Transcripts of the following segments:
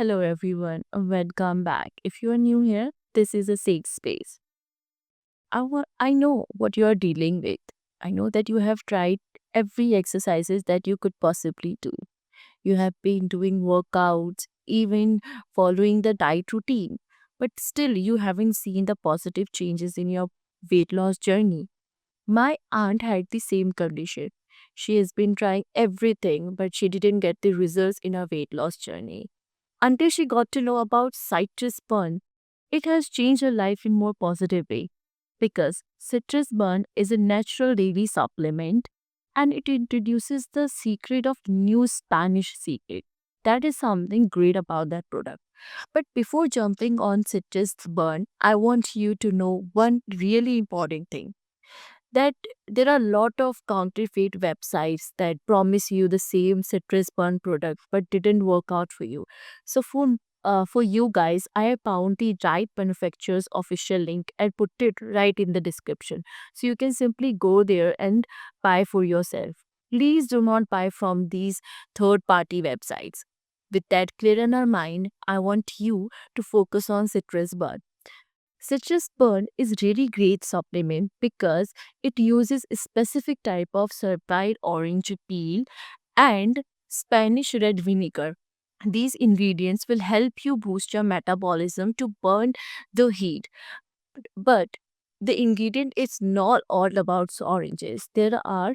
Hello, everyone, and welcome back. If you are new here, this is a safe space. I know what you are dealing with. I know that you have tried every exercises that you could possibly do. You have been doing workouts, even following the diet routine, but still you haven't seen the positive changes in your weight loss journey. My aunt had the same condition. She has been trying everything, but she didn't get the results in her weight loss journey until she got to know about citrus burn. It has changed her life in more positive way because citrus burn is a natural daily supplement and it introduces the secret of new Spanish secret. That is something great about that product. But before jumping on citrus burn, I want you to know one really important thing that there are a lot of counterfeit websites that promise you the same citrus burn product but didn't work out for you. So for you guys, I have found the right manufacturer's official link and put it right in the description. So you can simply go there and buy for yourself. Please do not buy from these third party websites. With that clear in our mind, I want you to focus on citrus burn. Citrus burn is really great supplement because it uses a specific type of certified orange peel and Spanish red vinegar. These ingredients will help you boost your metabolism to burn the heat. But the ingredient is not all about oranges. There are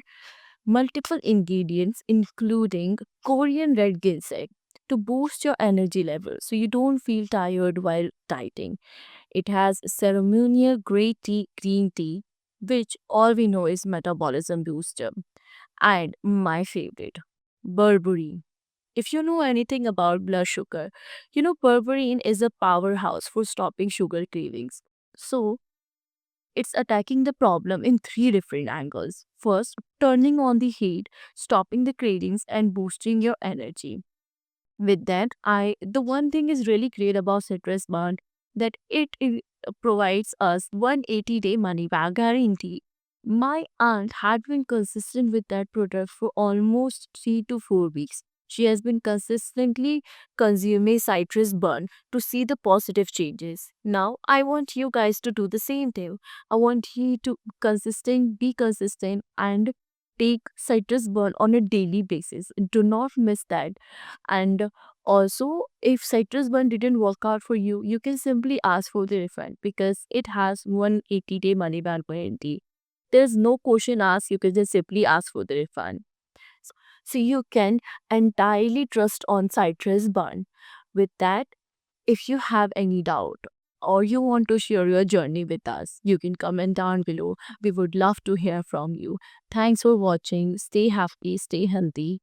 multiple ingredients, including Korean red ginseng, to boost your energy level so you don't feel tired while dieting. It has ceremonial green tea, which all we know is metabolism booster. And my favorite, berberine. If you know anything about blood sugar, you know berberine is a powerhouse for stopping sugar cravings. So it's attacking the problem in three different angles. First, turning on the heat, stopping the cravings, and boosting your energy. With that, I the one thing is really great about citrus bond that provides us 180-day money back guarantee. My aunt had been consistent with that product for almost 3 to 4 weeks. She has been consistently consuming citrus burn to see the positive changes. Now I want you guys to do the same thing. I want you to be consistent and take citrus burn on a daily basis. Do not miss that. And also, if citrus burn didn't work out for you, you can simply ask for the refund because it has 180-day money back guarantee. There's no question asked, you can just simply ask for the refund. So you can entirely trust on citrus burn. With that, if you have any doubt or you want to share your journey with us, you can comment down below. We would love to hear from you. Thanks for watching. Stay happy, stay healthy.